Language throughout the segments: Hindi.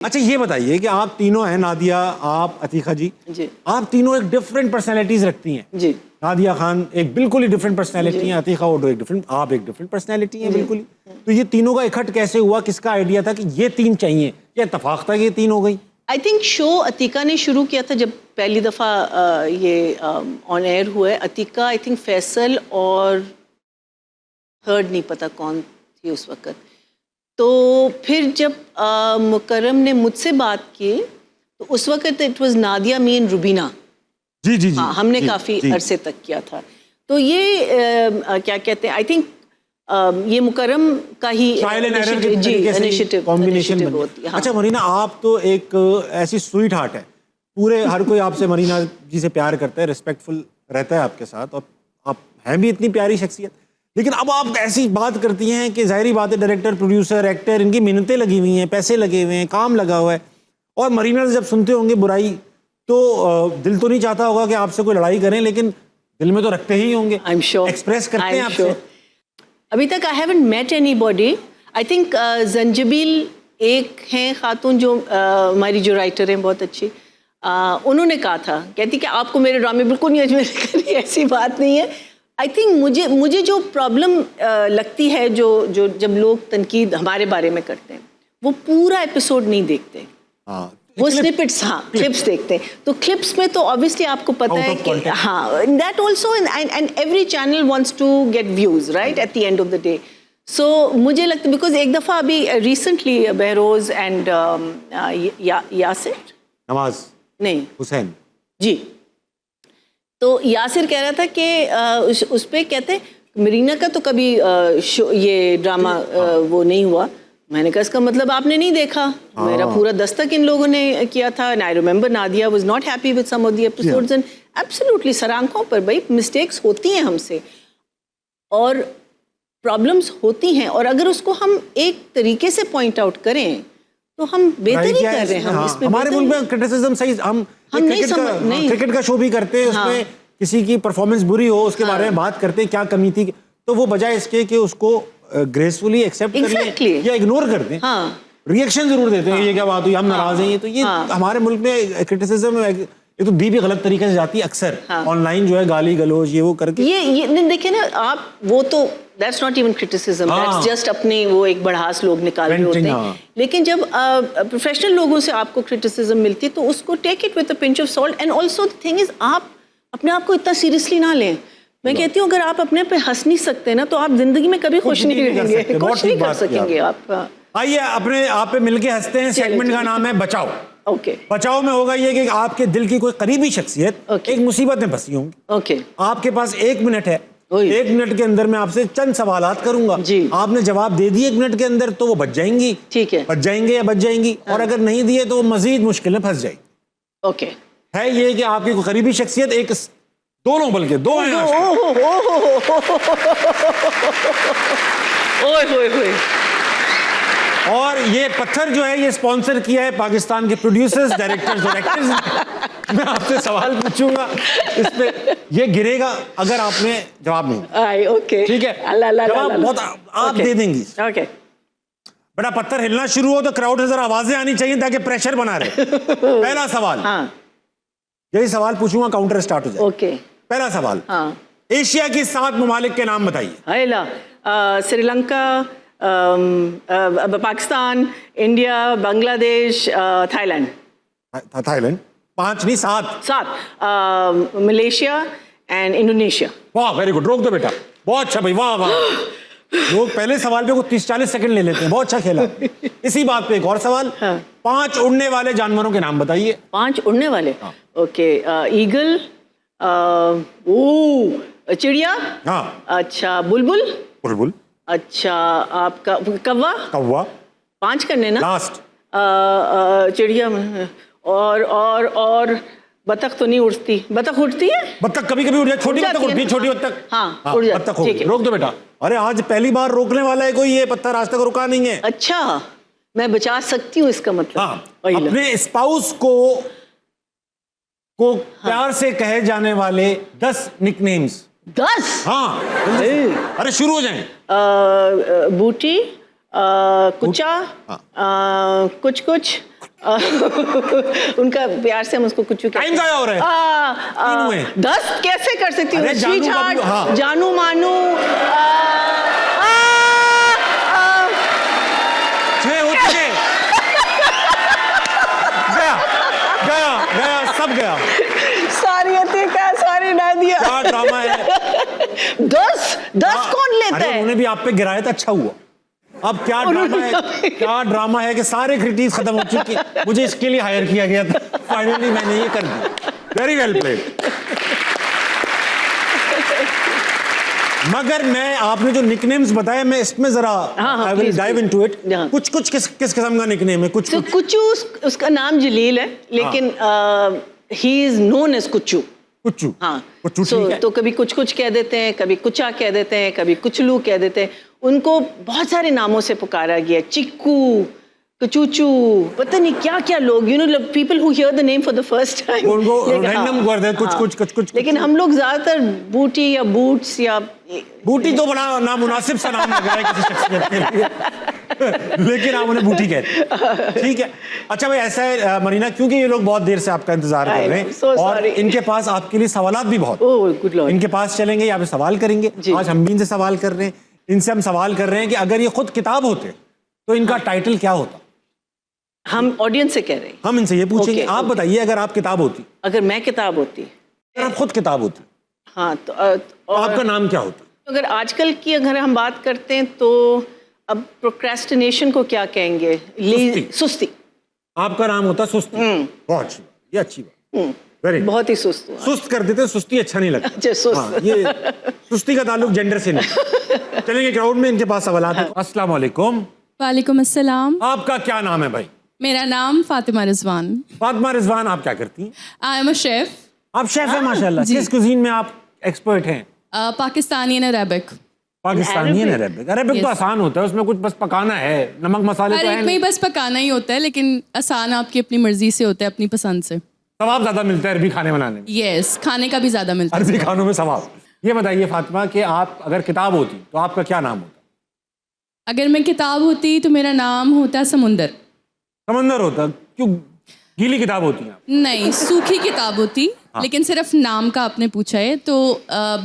अच्छा ये बताइए कि आप तीनों हैं, नादिया, आप, अतीका जी, आप तीनों एक डिफरेंट पर्सनैलिटीज रखती हैं जी। नादिया खान एक बिल्कुल ही डिफरेंट पर्सनैलिटी है, अतीका वो एक डिफरेंट, आप एक डिफरेंट पर्सनैलिटी है बिल्कुल ही। तो ये तीनों का इकट्ठ कैसे हुआ, किसका आइडिया था कि ये तीन चाहिए, या इत्तेफाक था कि ये तीन हो गई? आई थिंक शो अतीका ने शुरू किया था जब पहली दफ़ा ये ऑन एयर हुआ है। अतीका, आई थिंक फैसल और थर्ड नहीं पता कौन थी उस वक़्त। तो फिर जब मुकर्रम ने मुझसे बात की तो उस वक़्त it was Nadia, me and Rubina. जी जी जी, हाँ, हमने काफ़ी अरसे तक किया था। तो ये क्या कहते हैं, आई थिंक ये मुकर्रम का ही इनिशिएटिव कॉम्बिनेशन होती है। अच्छा मरीना, आप तो एक ऐसी स्वीट हार्ट है, पूरे हर कोई आपसे, मरीना जी से प्यार करता है, रिस्पेक्टफुल रहता है आपके साथ, और आप हैं भी इतनी प्यारी शख्सियत। लेकिन अब आप ऐसी बात करती हैं कि जाहिर बात है डायरेक्टर, प्रोड्यूसर, एक्टर, इनकी मिन्नतें लगी हुई हैं, पैसे लगे हुए हैं, काम लगा हुआ है, और मरीना से जब सुनते होंगे बुराई तो दिल तो नहीं चाहता होगा कि आपसे कोई लड़ाई करें, लेकिन दिल में तो रखते ही होंगे, आई एम श्योर, एक्सप्रेस करते हैं आपसे। अभी तक I haven't met anybody. I think Zanjabeel एक हैं खातून जो हमारी जो राइटर हैं बहुत अच्छी, उन्होंने कहा था, कहती कि आपको मेरे ड्रामे बिल्कुल नहीं अजमेर, ऐसी बात नहीं है। आई थिंक मुझे जो प्रॉब्लम लगती है, जो जब लोग तनकीद हमारे बारे में करते हैं, वो पूरा एपिसोड नहीं देखते, वो स्निपेट्स, हाँ, क्लिप्स देखते हैं। तो क्लिप्स में तो ऑब्वियसली आपको पता है कि हाँ, that also, and every channel wants to get views right at the end of the day. So मुझे लगता है, बिकॉज एक दफ़ा अभी रिसेंटली बहरोज एंड यासिर नवाज नहीं हुसैन जी, तो यासिर कह रहा था कि उस पर कहते मरीना का तो कभी ये ड्रामा वो नहीं हुआ। मैंने कहा इसका मतलब आपने नहीं देखा, मेरा पूरा दस्तक इन लोगों ने किया था। And I remember Nadia was not happy with some of the episodes, and absolutely सर आंखों पर भाई मिस्टेक्स होती हैं हमसे, और प्रॉब्लम्स होती हैं, और अगर उसको हम एक तरीके से पॉइंट आउट करें तो हम बेहतरी कर रहे हैं। हम इसमें हमारे मुल्क में क्रिटिसिज्म सही, हम क्रिकेट का शो भी करते हैं, उसमें किसी की परफॉर्मेंस बुरी हो उसके बारे में बात करते हैं, क्या कमी थी, तो वो बजाय इसके कि उसको ग्रेसफुली एक्सेप्ट कर लें या इग्नोर कर दें, रिएक्शन जरूर देते हैं, ये क्या बात हुई, हम नाराज हैं। तो ये हमारे मुल्क में क्रिटिसिज्म ये तो दी भी गलत तरीके से जाती है अक्सर, ऑनलाइन जो है गाली गलोच ये वो करके। ये देखिए ना आप, वो तो that's not even criticism, that's just अपने वो एक बढ़ास लोग निकाल रहे होते हैं। लेकिन जब प्रोफेशनल लोगों से आपको क्रिटिसिज्म मिलती है तो उसको take it with a pinch of salt. And also the thing is, आप अपने आप को इतना सीरियसली ना लें। मैं कहती हूँ अगर आप अपने पे हंस नहीं सकते ना तो आप जिंदगी में कभी खुश नहीं रहेंगे, खुश नहीं कर सकेंगे आप। आइए अपने आप पे मिलके हंसते हैं। सेगमेंट का नाम है बचाओ। ओके, बचाओ में होगा ये कि आपके दिल की कोई करीबी शख्सियत एक मुसीबत में फंसी होंगी। ओके, आपके पास 1 मिनट है, 1 मिनट के अंदर मैं आपसे चंद सवालात करूंगा, आपने जवाब दे दिए 1 मिनट के अंदर तो वो बच जाएंगी, ठीक है, बच जाएंगे या बच जाएंगी, और अगर नहीं दिए तो वो मजीद मुश्किल में फंस जाएगी। ओके, है ये कि आपकी कोई करीबी शख्सियत, एक दोनों, बल्कि दो हैं। और ये पत्थर जो है ये स्पॉन्सर किया है पाकिस्तान के प्रोड्यूसर्स, डायरेक्टर्स और एक्टर्स। मैं आपसे सवाल पूछूंगा, इस पे ये गिरेगा अगर आपने जवाब नहीं। ओके, ठीक है, जवाब बहुत आप दे देंगी। ओके, बड़ा पत्थर हिलना शुरू हो तो क्राउड से जरा आवाजें आनी चाहिए ताकि प्रेशर बना रहे। पहला सवाल, यही सवाल पूछूंगा, काउंटर स्टार्ट हो जाए। ओके, पहला सवाल, एशिया की 7 ममालिक के नाम बताइए। Sri Lanka, Pakistan, India, Bangladesh, Thailand. Thailand 5 नहीं 7। Malaysia and Indonesia. वाह, वेरी गुड। रोक दो बेटा, बहुत अच्छा भाई, वाह वाह। लोग पहले सवाल पे को 30-40 सेकंड ले लेते हैं, बहुत अच्छा खेला। इसी बात पे एक और सवाल, 5 उड़ने वाले जानवरों के नाम बताइए। 5 उड़ने वाले, ओके, ईगल, चिड़िया, अच्छा, बुलबुल, बुलबुल, अच्छा, आपका कौवा, कौवा 5 करने ना, लास्ट, चिड़िया, और बतख तो नहीं उड़ती, बतख उड़ती है, बतख कभी कभी उड़ जाती, छोटी बतख उड़ती है, छोटी बतख, हाँ, उड़ जाती है। ठीक है, रोक दो बेटा। अरे आज पहली बार रोकने वाला है कोई, ये पत्थर आज तक रुका नहीं है। अच्छा, मैं बचा सकती हूँ इसका मतलब। अपने स्पाउस को प्यार से कहे जाने वाले 10 निकनेम्स। 10? हाँ, अरे शुरू हो जाएं। बूटी, कुचा, कुछ कुछ उनका प्यार से हम उसको कुछ टाइम ज़ाया हो रहा है। 10 कैसे कर सकती हूँ? अरे जानू बबलू, हाँ। जानू मानू, 6 हो चुके। गया सब गया। सारी अतिका, सारी नादिया। क्या ड्रामा है। 10 कौन लेता अरे है? उन्होंने भी आप पे गिराया था, अच्छा हुआ। अब क्या ड्रामा है कि सारे क्रिटिक्स खत्म हो चुकी। मुझे इसके लिए हायर किया गया था, फाइनली मैंने ये कर दिया। Very well played. मगर मैं, आपने जो निकनेम्स बताए, मैं इसमें जरा I will dive into it. कुछ किस किस्म का निकनेम है? कुछ कुचू, उसका नाम जलील है, लेकिन ही इज नोन एज कुचू। कुच्चू, हाँ, कुच्चू ठीक है। तो कभी कुछ कुछ कह देते हैं, कभी कुचा कह देते हैं, कभी कुचलू कह देते हैं। उनको बहुत सारे नामों से पुकारा गया, चिक्कू, कचूचू, पता नहीं क्या क्या लोग, you know, people who here the name for the first time, उनको रैंडम कर दे कुछ। लेकिन हम लोग ज्यादातर बूटी या बूट्स या बूटी तो बड़ा नामुनासिब सा नाम लग रहा है किसी शख्सियत के लिए, लेकिन आप उन्हें बूटी कहते, ठीक है। अच्छा भाई, ऐसा है मरीना, क्योंकि ये लोग बहुत देर से आपका इंतजार कर रहे हैं और इनके पास आपके लिए सवालात भी बहुत, गुड लॉर्ड, इनके पास चलेंगे, यहाँ पे सवाल करेंगे। आज हम भी इनसे सवाल कर रहे हैं, इनसे हम सवाल कर रहे हैं कि अगर ये खुद किताब होते तो इनका टाइटल क्या होता? हम ऑडियंस से कह रहे हैं, हम इनसे ये पूछेंगे। आप बताइए, अगर आप किताब होती, अगर मैं किताब होती, अगर आप खुद किताब होती, हाँ, तो आपका नाम क्या होता? अगर आजकल की अगर हम बात करते हैं तो अब प्रोक्रेस्टिनेशन को क्या कहेंगे? सुस्ती। आपका नाम होता सुस्ती। बहुत अच्छी बात, ये अच्छी बात, वेरी बहुत ही सुस्त हुआ। सुस्त कर देते, सुस्ती अच्छा नहीं लगता। अच्छा, सुस्त। हाँ, ये सुस्ती का ताल्लुक जेंडर से नहीं। चलेंगे क्राउड में, इनके पास सवाल हैं। अस्सलाम वालेकुम। वालेकुम अस्सलाम। आपका क्या नाम है भाई? मेरा नाम फातिमा रिजवान। फातिमा रिजवान, आप क्या करती हैं? I am a chef. आप शेफ हैं, माशाल्लाह। किस कुजीन में आप एक्सपर्ट हैं? Pakistani and Arabic. Pakistani and Arabic. Arabic तो आसान होता है, उसमें कुछ बस पकाना है, नमक मसाले तो है अरेबिक में ही बस पकाना ही होता है, लेकिन आसान आपकी अपनी मर्जी से होता है, अपनी पसंद से। सवाब ज्यादा मिलता है अरबी खाने बनाने में। यस, खाने का भी ज्यादा मिलता है अरबी खानों में सवाब। ये बताइए फातिमा कि आप अगर किताब होती तो आपका क्या नाम होता? अगर मैं किताब होती तो मेरा नाम होता समंदर। समंदर होता? क्यों, गीली किताब होती है? नहीं, सूखी किताब होती। लेकिन सिर्फ नाम का आपने पूछा है तो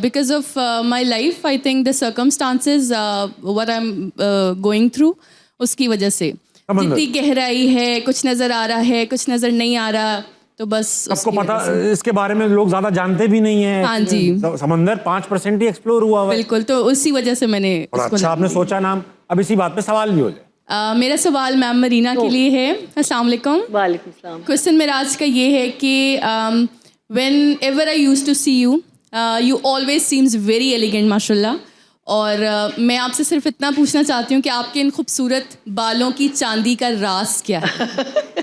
because of my life I think the circumstances what I am going through, उसकी वजह से जितनी गहराई है, कुछ नज़र आ रहा है, कुछ नज़र नहीं आ रहा, तो बस आपको पता, इसके बारे में लोग ज्यादा जानते भी नहीं है। हाँ जी, समंदर 5% ही एक्सप्लोर हुआ है। बिल्कुल, तो उसी वजह से मैंने उसको अच्छा आपने सोचा नाम। अब इसी बात पे सवाल भी हो जाए। मेरा सवाल मैम मरीना के लिए है। अस्सलाम वालेकुम। वालेकुम सलाम। क्वेश्चन मेरा आज का ये है कि whenever I used to see you, you always seems very elegant माशाल्लाह, और मैं आपसे सिर्फ इतना पूछना चाहती हूँ कि आपके इन खूबसूरत बालों की चांदी का राज क्या है?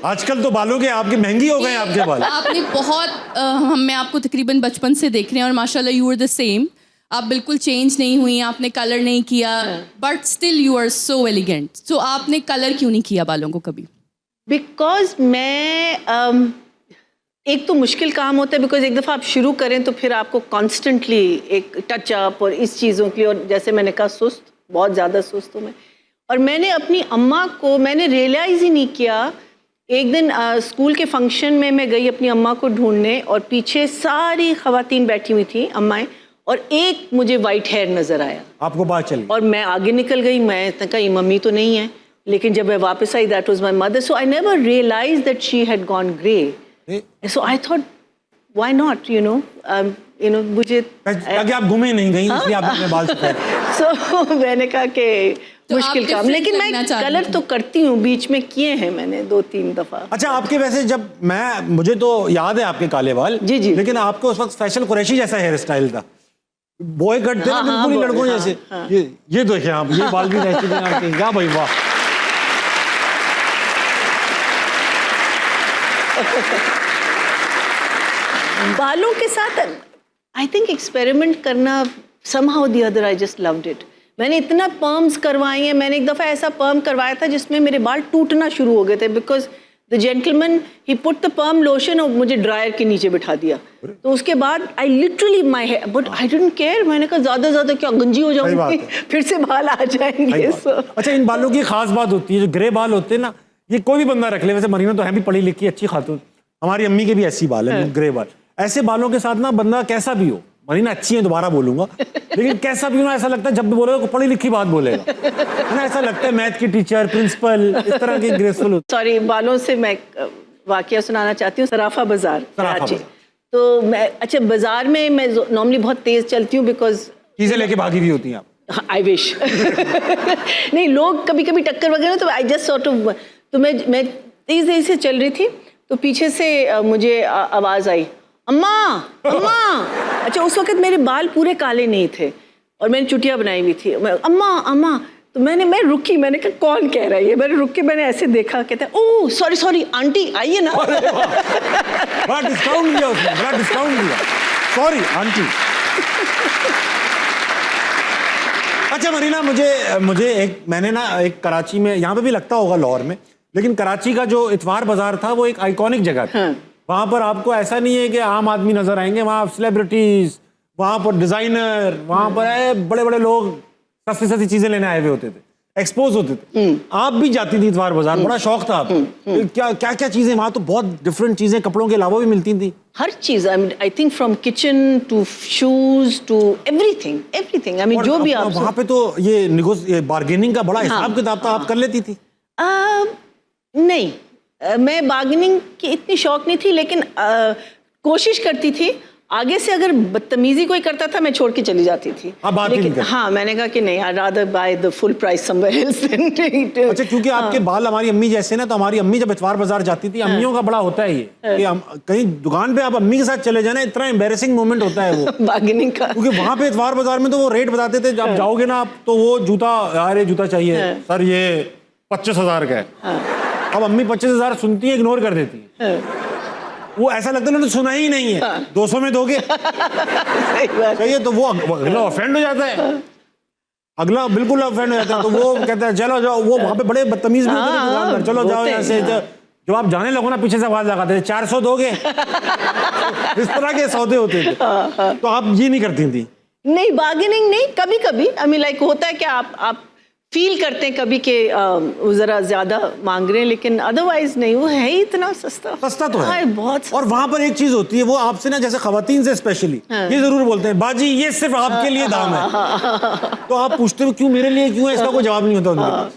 आजकल तो बालों के आपके महंगी हो गए आपके बाल। आपने बहुत मैं आपको तकरीबन बचपन से देख रहे हैं और माशाल्लाह यू आर द सेम। आप बिल्कुल चेंज नहीं हुई, आपने कलर नहीं किया, but still you are so elegant. So आपने कलर क्यों नहीं किया बालों को कभी? बिकॉज मैं एक तो मुश्किल काम होता है, बिकॉज एक दफ़ा आप शुरू करें तो फिर आपको कॉन्स्टेंटली एक टच अप और इस चीज़ों की, और जैसे मैंने कहा सुस्त, बहुत ज़्यादा सुस्त हूँ मैं। और मैंने अपनी अम्मा को, मैंने रियलाइज़ ही नहीं किया। एक दिन स्कूल के फंक्शन में मैं गई अपनी अम्मा को ढूंढने, और पीछे सारी ख़वातीन बैठी हुई थी, अम्माएँ, और एक मुझे वाइट हेयर नज़र आया। आपको बात चली और मैं आगे निकल गई, मैं कहा ये मम्मी तो नहीं है, लेकिन जब मैं वापस आई that was my mother. So I never realised that she had gone grey. So I thought why not, you know मुझे ताकि आप घूमे नहीं गई, इसलिए आपने अपने बाल सफेद। सो मैंने कहा कि तो मुश्किल काम, लेकिन मैं कलर तो करती हूँ, बीच में किए हैं मैंने 2-3 दफ़ा। अच्छा, आपके वैसे जब मुझे तो याद है आपके काले बाल, जी जी, लेकिन आपको उस वक्त फैशन कुरैशी जैसा हेयर स्टाइल था, बॉय कट थे ना, बिल्कुल ही लड़कों जैसे। ये देखिए आप, ये बाल भी ऐसे थे आपके, क्या भाई वाह। बालों के साथ आई थिंक एक्सपेरिमेंट करना, somehow the other I just loved it। मैंने इतना पर्म्स करवाई हैं। मैंने एक दफ़ा ऐसा पर्म करवाया था जिसमें मेरे बाल टूटना शुरू हो गए थे, because the gentleman he put the perm lotion और मुझे ड्रायर के नीचे बिठा दिया। तो उसके बाद I literally my hair but I didn't care. मैंने कहा ज़्यादा क्या गंजी हो जाऊंगी, फिर से बाल आ जाएंगे। अच्छा, इन बालों की खास बात होती है, जो ग्रे बाल होते हैं ना, ये कोई भी बंदा रख ले। वैसे मरीना तो है भी पढ़ी लिखी अच्छी खातून, हमारी अम्मी के भी ऐसी बाल है, ग्रे बाल। ऐसे बालों के साथ ना बंदा कैसा भी हो, मरीना अच्छी है दोबारा बोलूंगा, लेकिन कैसा भी हो ना, ऐसा लगता है जब भी बोलेगा पढ़ी लिखी बात बोलेगा ना, ऐसा लगता है मैथ की टीचर, प्रिंसिपल, इस तरह की ग्रेसफुल। सॉरी, बालों से मैं वाकया सुनाना चाहती हूँ। सराफा बाजार कराची। तो मैं अच्छा बाजार में मैं नॉर्मली बहुत तेज चलती हूँ बिकॉज चीजें लेके भागी हुई होती हैं आप। आई विश नहीं, लोग कभी कभी टक्कर वगैरह, तो आई जस्ट सॉर्ट ऑफ, तो मैं तेज से चल रही थी, तो पीछे से मुझे आवाज़ आई, अम्मा अम्मा। अच्छा, उस वक्त मेरे बाल पूरे काले नहीं थे और मैंने चुटिया बनाई हुई थी। अम्मा अम्मा, तो मैं रुकी, मैंने कहा कौन कह रहा है ये। मैंने रुक के मैंने ऐसे देखा, कहते हैं ओह सॉरी आंटी आइए ना। बड़ा डिस्काउंट दिया उसने, बड़ा डिस्काउंट दिया, सॉरी आंटी। अच्छा मरीना, मुझे मैंने ना एक कराची में, यहाँ पे भी लगता होगा लाहौर में, लेकिन कराची का जो इतवार बाजार था वो एक आइकॉनिक जगह थी। हाँ। वहाँ पर आपको ऐसा नहीं है कि आम आदमी नजर आएंगे, वहाँ सेलिब्रिटीज, वहाँ पर डिजाइनर, वहाँ पर बड़े बड़े लोग सस्ती चीजें लेने आए हुए होते थे, एक्सपोज होते थे। आप भी जाती थी इतवार बाजार, बड़ा शौक था आपको। क्या चीजें वहाँ, तो बहुत डिफरेंट चीजें कपड़ों के अलावा भी मिलती थी। हर चीज, I think from kitchen to shoes to everything. I mean जो भी आप वहाँ पे तो ये बार्गेनिंग का बड़ा हिसाब किताब था, आप कर लेती थी? नहीं, मैं बार्गेनिंग की इतनी शौक नहीं थी, लेकिन कोशिश करती थी। आगे से अगर बदतमीजी कोई करता था, मैं छोड़ के चली जाती थी। लेकिन हाँ, मैंने कहा कि नहीं, I rather by the full price somewhere else. अच्छा, क्योंकि आपके बाल हमारी अम्मी जैसे ना, तो हमारी अम्मी जब इतवार बाजार जाती थी, अम्मियों का बड़ा होता है ये कि हम कहीं दुकान पे आप अम्मी के साथ चले जाना, इतना एम्बैरेसिंग मोमेंट होता है वो बार्गेनिंग का। क्योंकि वहाँ पे इतवार बाजार में तो वो रेट बताते थे, जब जाओगे ना आप, तो वो जूता, यार ये जूता चाहिए सर, ये 25,000 का है। अब अम्मी 25,000 सुनती है, इग्नोर कर देती है। वो ऐसा लगता है उन्होंने सुना ही नहीं है। 200 में दोगे चाहिए, तो वो अगला ऑफेंड हो जाता है, अगला बिल्कुल ऑफेंड हो जाता है। तो वो कहता है चलो जाओ, वो वहाँ पे बड़े बदतमीज भी होते थे दुकानदार, चलो जाओ यहाँ से। जब आप जाने लगो ना, पीछे से आवाज लगाते थे 400 दोगे। इस तरह के सौदे होते थे। तो आप ये नहीं करती थी? नहीं, बार्गेनिंग नहीं, कभी कभी आई मीन लाइक होता है कि आप फील करते हैं कभी के वो जरा ज्यादा मांग रहे हैं, लेकिन अदरवाइज नहीं, वो है ही इतना सस्ता तो है बहुत। और वहां पर एक चीज होती है, वो आपसे ना, जैसे खवातीन से स्पेशली ये जरूर बोलते हैं, बाजी ये सिर्फ आपके लिए दाम है। तो आप पूछते हो क्यों, मेरे लिए क्यों है, इसका कोई जवाब नहीं होता उनके पास।